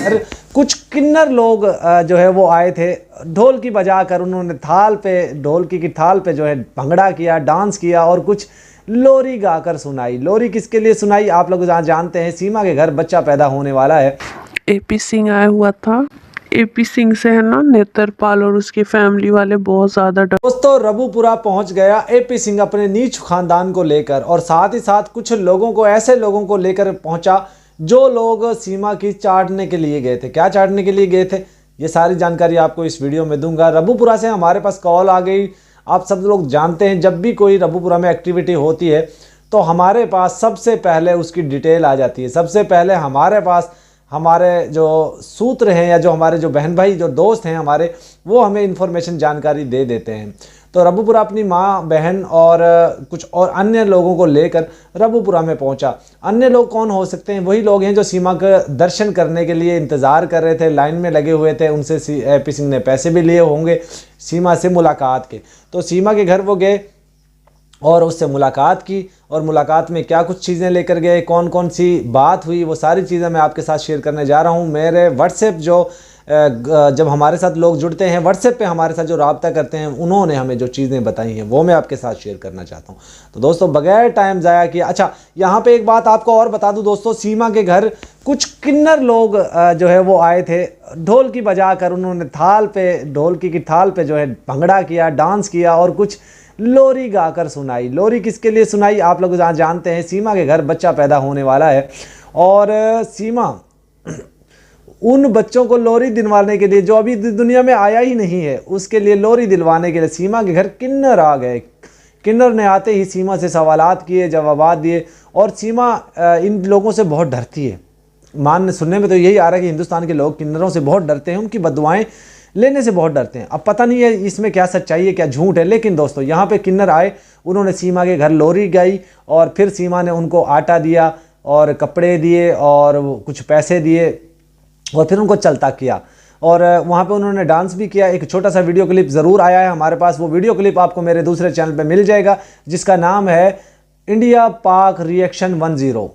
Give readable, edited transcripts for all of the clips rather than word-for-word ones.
घर कुछ किन्नर लोग जो है वो आए थे, ढोल की बजाकर उन्होंने ढोलकी की थाल पे जो है भंगड़ा किया, डांस किया और कुछ लोरी गाकर सुनाई। लोरी किसके लिए सुनाई आप लोग जानते हैं, सीमा के घर बच्चा पैदा होने वाला है। एपी सिंह आया हुआ था। एपी सिंह से है ना नेत्रपाल और उसकी फैमिली वाले बहुत ज़्यादा डर। दोस्तों रबूपुरा पहुंच गया एपी सिंह अपने नीच खानदान को लेकर, और साथ ही साथ कुछ लोगों को, ऐसे लोगों को लेकर पहुंचा जो लोग सीमा की चाटने के लिए गए थे। क्या चाटने के लिए गए थे, ये सारी जानकारी आपको इस वीडियो में दूंगा। रबूपुरा से हमारे पास कॉल आ गई। आप सब लोग जानते हैं जब भी कोई रबूपुरा में एक्टिविटी होती है तो हमारे पास सबसे पहले उसकी डिटेल आ जाती है। सबसे पहले हमारे पास हमारे जो सूत्र हैं या जो हमारे जो बहन भाई जो दोस्त हैं हमारे, वो हमें इन्फॉर्मेशन जानकारी दे देते हैं। तो रबूपुरा अपनी माँ, बहन और कुछ और अन्य लोगों को लेकर रबूपुरा में पहुंचा। अन्य लोग कौन हो सकते हैं, वही लोग हैं जो सीमा का दर्शन करने के लिए इंतज़ार कर रहे थे, लाइन में लगे हुए थे। उनसे एपी सिंह ने पैसे भी लिए होंगे सीमा से मुलाकात के। तो सीमा के घर वो गए और उससे मुलाकात की, और मुलाकात में क्या कुछ चीज़ें लेकर गए, कौन कौन सी बात हुई, वो सारी चीज़ें मैं आपके साथ शेयर करने जा रहा हूँ। मेरे व्हाट्सएप जो जब हमारे साथ लोग जुड़ते हैं, व्हाट्सएप पे हमारे साथ जो राब्ता करते हैं, उन्होंने हमें जो चीज़ें बताई हैं वो मैं आपके साथ शेयर करना चाहता हूँ। तो दोस्तों बगैर टाइम ज़ाया किए, अच्छा यहाँ पे एक बात आपको और बता दूँ दोस्तों, सीमा के घर कुछ किन्नर लोग जो है वो आए थे, ढोल की बजाकर उन्होंने ढोलकी की थाल पे जो है भंगड़ा किया, डांस किया और कुछ लोरी गाकर सुनाई। लोरी किसके लिए सुनाई आप लोग जानते हैं, सीमा के घर बच्चा पैदा होने वाला है और सीमा उन बच्चों को लोरी दिलवाने के लिए, जो अभी दुनिया में आया ही नहीं है, उसके लिए लोरी दिलवाने के लिए सीमा के घर किन्नर आ गए। किन्नर ने आते ही सीमा से सवालात किए, जवाबात दिए, और सीमा इन लोगों से बहुत डरती है। सुनने में तो यही आ रहा है कि हिंदुस्तान के लोग किन्नरों से बहुत डरते हैं, उनकी बददुआएं लेने से बहुत डरते हैं। अब पता नहीं है इसमें क्या सच्चाई है क्या झूठ है, लेकिन दोस्तों यहाँ पे किन्नर आए, उन्होंने सीमा के घर लोरी गाई और फिर सीमा ने उनको आटा दिया और कपड़े दिए और कुछ पैसे दिए और फिर उनको चलता किया, और वहाँ पे उन्होंने डांस भी किया। एक छोटा सा वीडियो क्लिप ज़रूर आया है हमारे पास, वो वीडियो क्लिप आपको मेरे दूसरे चैनल पे मिल जाएगा जिसका नाम है इंडिया पाक रिएक्शन 10।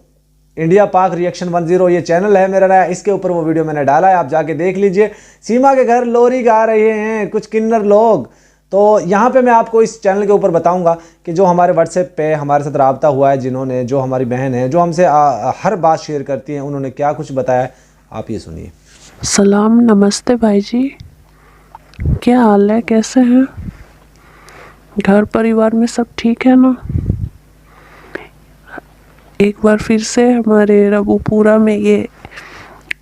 इंडिया पाक रिएक्शन 10 ये चैनल है मेरा, इसके ऊपर वो वीडियो मैंने डाला है, आप जाके देख लीजिए। सीमा के घर लोरी गा रहे हैं कुछ किन्नर लोग। तो यहाँ पे मैं आपको इस चैनल के ऊपर बताऊंगा कि जो हमारे व्हाट्सएप पे हमारे साथ रब्ता हुआ है, जिन्होंने, जो हमारी बहन है जो हमसे हर बात शेयर करती हैं, उन्होंने क्या कुछ बताया, आप ये सुनिए। सलाम, नमस्ते भाई जी, क्या हाल है, कैसे हैं, घर परिवार में सब ठीक है ना। एक बार फिर से हमारे रबूपुरा में ये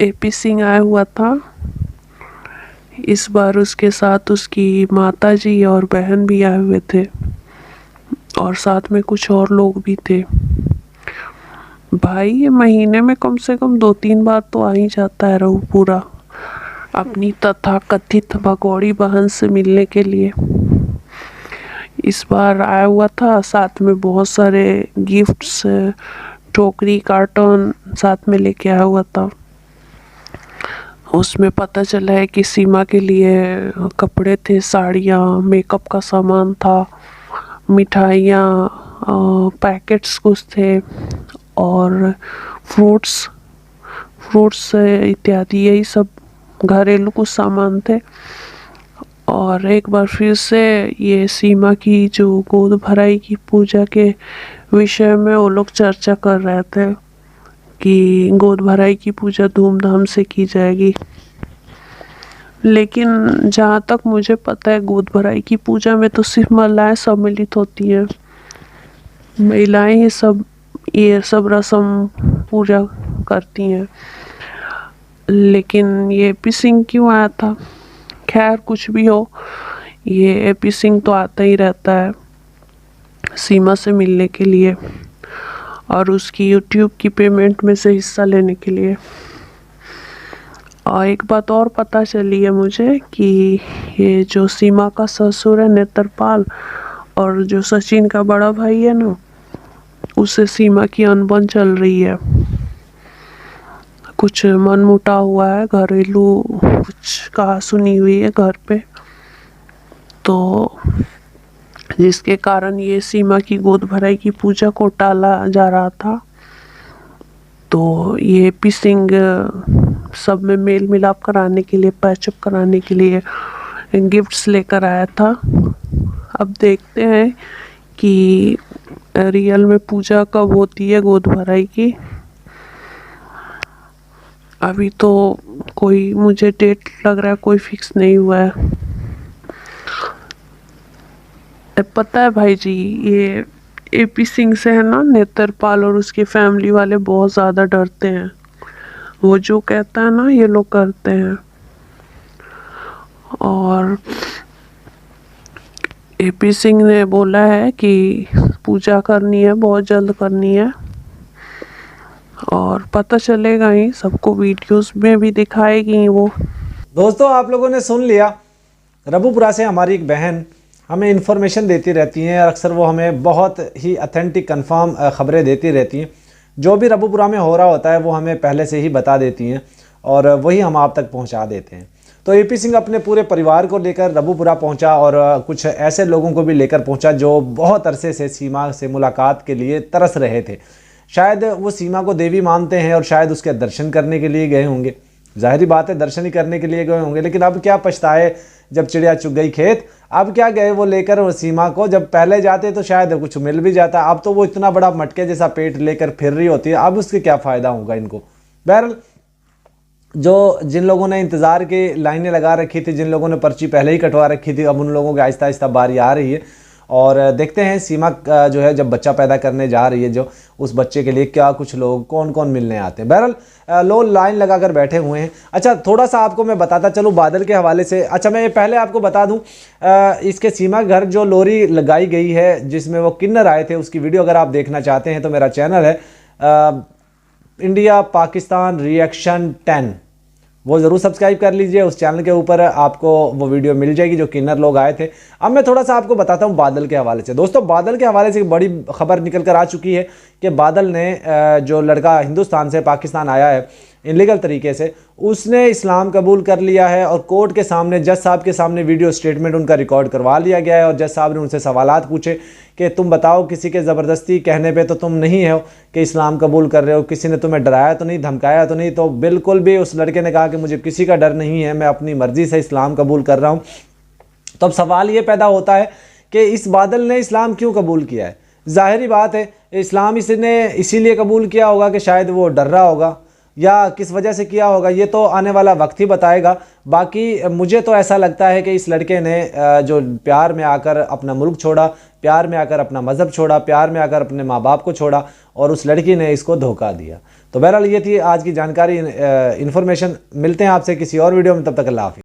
एपी सिंह आया हुआ था। इस बार उसके साथ उसकी माता जी और बहन भी आए हुए थे और साथ में कुछ और लोग भी थे। भाई ये महीने में कम से कम 2-3 बार तो आ ही जाता है रबूपुरा अपनी तथाकथित भगोड़ी बहन से मिलने के लिए। इस बार आया हुआ था, साथ में बहुत सारे गिफ्ट्स, टोकरी, कार्टून साथ में लेके आया हुआ था। उसमें पता चला है कि सीमा के लिए कपड़े थे, साड़ियाँ, मेकअप का सामान था, मिठाइयाँ, पैकेट्स कुछ थे और फ्रूट्स इत्यादि, यही सब घरेलू कुछ सामान थे। और एक बार फिर से ये सीमा की जो गोद भराई की पूजा के विषय में वो लोग चर्चा कर रहे थे कि गोद भराई की पूजा धूमधाम से की जाएगी। लेकिन जहाँ तक मुझे पता है, गोद भराई की पूजा में तो सिर्फ महिलाएं सम्मिलित होती हैं, महिलाएं ही ये सब रस्म पूजा करती हैं। लेकिन ये एपी सिंह क्यों आया था? खैर कुछ भी हो, ये एपी सिंह तो आता ही रहता है सीमा से मिलने के लिए और उसकी यूट्यूब की पेमेंट में से हिस्सा लेने के लिए। और एक बात और पता चली है मुझे कि ये जो सीमा का ससुर है नेत्रपाल, और जो सचिन का बड़ा भाई है ना, उससे सीमा की अनबन चल रही है। कुछ मनमुटाव हुआ है, घरेलू कुछ कहा सुनी हुई है घर पे, तो जिसके कारण ये सीमा की गोद भराई की पूजा को टाला जा रहा था। तो ये एपी सिंह सब में मेल मिलाप कराने के लिए, पैचअप कराने के लिए गिफ्ट्स लेकर आया था। अब देखते हैं कि रियल में पूजा कब होती है गोद भराई की। अभी तो कोई मुझे डेट लग रहा है कोई फिक्स नहीं हुआ है। पता है भाई जी, ये एपी सिंह से है ना, नेत्रपाल और उसकी फैमिली वाले बहुत ज़्यादा डरते हैं। वो जो कहता है ना ये लोग करते हैं। और एपी सिंह ने बोला है कि पूजा करनी है, बहुत जल्द करनी है, और पता चलेगा ही सबको, वीडियोस में भी दिखाएगी वो। दोस्तों आप लोगों ने सुन लिया, रबूपुरा से हमारी एक बहन हमें इन्फॉर्मेशन देती रहती हैं और अक्सर वो हमें बहुत ही अथेंटिक कंफर्म खबरें देती रहती हैं। जो भी रबूपुरा में हो रहा होता है वो हमें पहले से ही बता देती हैं और वही हम आप तक पहुंचा देते हैं। तो एपी सिंह अपने पूरे परिवार को लेकर रबूपुरा पहुंचा और कुछ ऐसे लोगों को भी लेकर पहुंचा जो बहुत अरसे से सीमा से मुलाकात के लिए तरस रहे थे। शायद वो सीमा को देवी मानते हैं और शायद उसके दर्शन करने के लिए गए होंगे। जाहिर बात है दर्शन ही करने के लिए गए होंगे, लेकिन अब क्या पछताए जब चिड़िया चुग गई खेत। अब क्या गए वो लेकर वो सीमा को, जब पहले जाते तो शायद कुछ मिल भी जाता। अब तो वो इतना बड़ा मटके जैसा पेट लेकर फिर रही होती है, अब उसके क्या फ़ायदा होगा इनको। बहरहाल जिन लोगों ने इंतज़ार की लाइनें लगा रखी थी, जिन लोगों ने पर्ची पहले ही कटवा रखी थी, अब उन लोगों की आहिस्ता आहिस्ता बारी आ रही है। और देखते हैं सीमा जो है जब बच्चा पैदा करने जा रही है, जो उस बच्चे के लिए क्या कुछ लोग कौन कौन मिलने आते हैं। बहरहाल लोग लाइन लगाकर बैठे हुए हैं। अच्छा थोड़ा सा आपको मैं बताता चलूँ बादल के हवाले से। अच्छा मैं पहले आपको बता दूं, इसके सीमा घर जो लोरी लगाई गई है जिसमें वो किन्नर आए थे, उसकी वीडियो अगर आप देखना चाहते हैं तो मेरा चैनल है इंडिया पाकिस्तान रिएक्शन 10, वो ज़रूर सब्सक्राइब कर लीजिए। उस चैनल के ऊपर आपको वो वीडियो मिल जाएगी जो किन्नर लोग आए थे। अब मैं थोड़ा सा आपको बताता हूँ बादल के हवाले से। दोस्तों बादल के हवाले से एक बड़ी खबर निकल कर आ चुकी है कि बादल ने जो लड़का हिंदुस्तान से पाकिस्तान आया है इलीगल तरीके से, उसने इस्लाम कबूल कर लिया है और कोर्ट के सामने जज साहब के सामने वीडियो स्टेटमेंट उनका रिकॉर्ड करवा लिया गया है। और जज साहब ने उनसे सवालात पूछे कि तुम बताओ किसी के ज़बरदस्ती कहने पे तो तुम नहीं हो कि इस्लाम कबूल कर रहे हो, किसी ने तुम्हें डराया तो नहीं, धमकाया तो नहीं। तो बिल्कुल भी उस लड़के ने कहा कि मुझे किसी का डर नहीं है, मैं अपनी मर्ज़ी से इस्लाम कबूल कर रहा हूँ। तो अब सवाल ये पैदा होता है कि इस बादल ने इस्लाम क्यों कबूल किया है। ज़ाहिरी बात है इस्लाम इसने इसीलिए कबूल किया होगा कि शायद वो डर रहा होगा या किस वजह से किया होगा, ये तो आने वाला वक्त ही बताएगा। बाकी मुझे तो ऐसा लगता है कि इस लड़के ने जो प्यार में आकर अपना मुल्क छोड़ा, प्यार में आकर अपना मज़हब छोड़ा, प्यार में आकर अपने माँ बाप को छोड़ा और उस लड़की ने इसको धोखा दिया। तो बहरहाल ये थी आज की जानकारी, इन्फॉर्मेशन। मिलते हैं आपसे किसी और वीडियो में, तब तक अल्लाह हाफ़िज़।